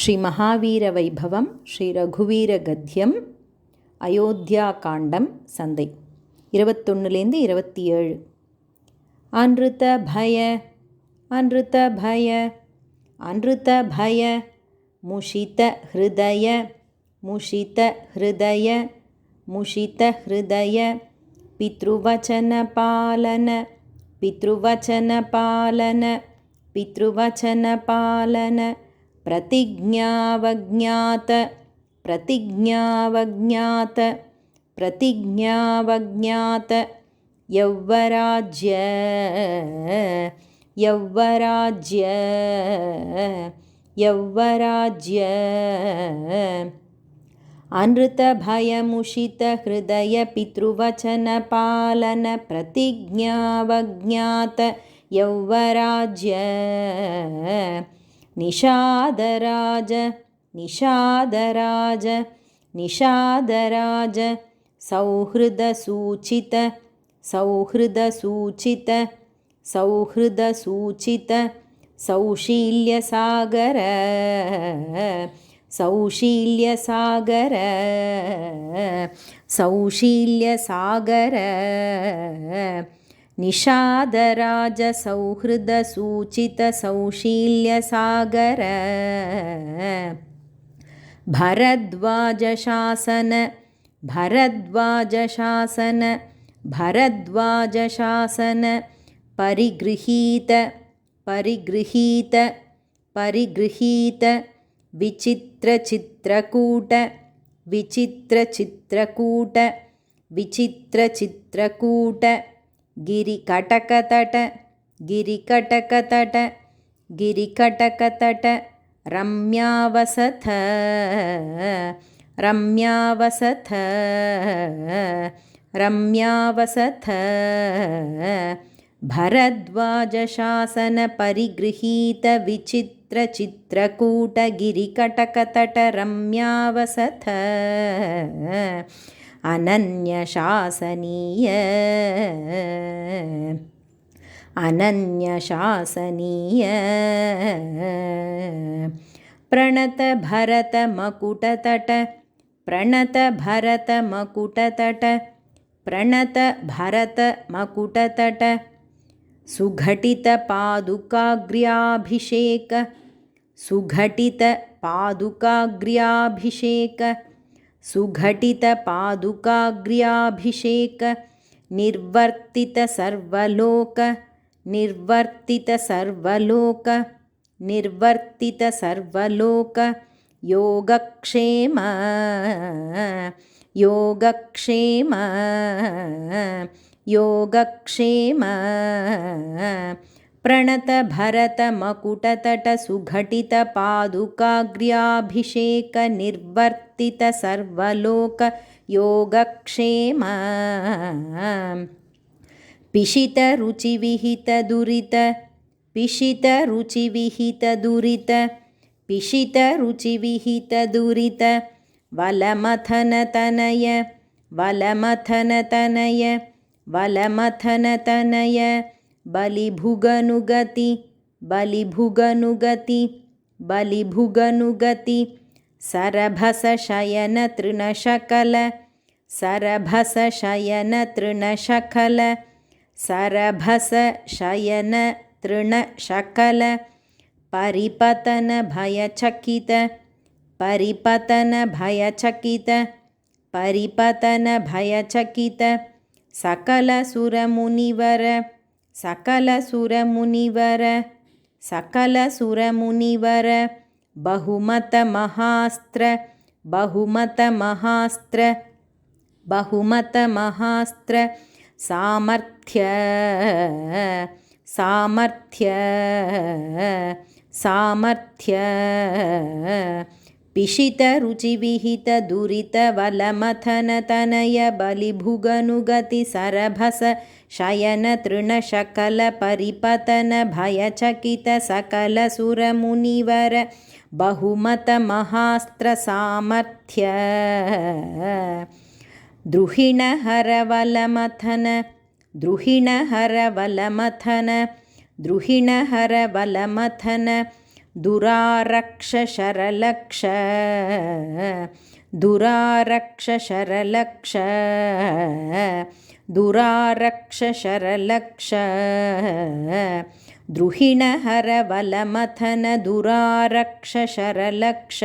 ಶ್ರೀ ಮಹಾವೀರ ವೈಭವಂ ಶ್ರೀ ರಘುವೀರ ಗದ್யம் அயோத்தியா காண்டம் சந்தை 21லேருந்து 27. அன்ருத பய அன்ருத பய அன்ருத பய முஷித ஹிருதய முஷித ஹிருதய முஷித ஹிருதய பித்ருவச்சன பாலன பித்ருவச்சன பாலன பித்ருவச்சன பாலன प्रतिज्ञावज्ञात प्रतिज्ञावज्ञात प्रतिज्ञावज्ञात यौवराज्य यौवराज्य यौवराज्य अनृतभयमुषित हृदय पितृवचन पालन प्रतिज्ञावज्ञात यौवराज्य निषादराज निषादराज निषादराज सौहृदसूचित सौहृदसूचित सौहृदसूचित सौशील्यसागर सौशील्यसागर सौशील्यसागर निषादराज सौहृदसूचित सौशील्यसागर भरद्वाजशासन भरद्वाजशासन भरद्वाजशासन परिगृहीत परिगृहीत परिगृहीत विचित्रचित्रकूट विचित्रचित्रकूट विचित्रचित्रकूट गिरिकटकतट गिरिकटकतट गिरिकटकतट रम्यावसथ रम्यावसथ रम्यावसथ भरद्वाजशासन परिगृहीत विचित्रचित्रकूट गिरिकटकतट रम्यावसथ अनन्यशासनीय अनन्यशासनीय प्रणत भरत मकुटतट प्रणत भरत मकुटतट प्रणत भरत मकुटतट सुघटित पादुकाग्र्याभिषेक सुघटित पादुकाग्र्याभिषेक सुघटित पादुकाग्र्याभिषेक निर्वर्तित सर्वलोक निर्वर्तित सर्वलोक निर्वर्तित सर्वलोक योगक्षेम योगक्षेम योगक्षेम प्रणत भरत मकुटतट सुघटित पादुकाग्र्याभिषेक निर्वर्तित सर्वलोक योगक्षेम पिशित रुचिविहित दुरित पिशित रुचिविहित दुरित पिशित रुचिविहित दुरित वलमथन तनय वलमथन तनय वलमथन तनय बलिभुगनुगति बलिभुगनुगति बलिभुगनुगति सरभस शयन तृणशकल सरभस शयन तृणशकल सरभस शयन तृणशकल परिपतन भयचकित परिपतन भयचकित परिपतन भयचकित सकल सुरमुनिवर सकल सुरमुनिवर सकल सुरमुनिवर बहुमत महास्त्र बहुमत महास्त्र बहुमत महास्त्र सामर्थ्य सामर्थ्य सामर्थ्य पिशित रुचिविहित दुरित वलमथन तनय बलिभुगनुगति सरभस शयन तृणशकल परिपतन भयचकित सकल सुरमुनिवर बहुमत महास्त्र सामर्थ्य द्रुहिण हर वलमथन द्रुहिण हर वलमथन द्रुहिण हर वलमथन दुरारक्ष शरलक्ष दुरारक्ष शरलक्ष दुरारक्ष शरलक्ष द्रुहिणहर वलमथन दुरारक्ष शरलक्ष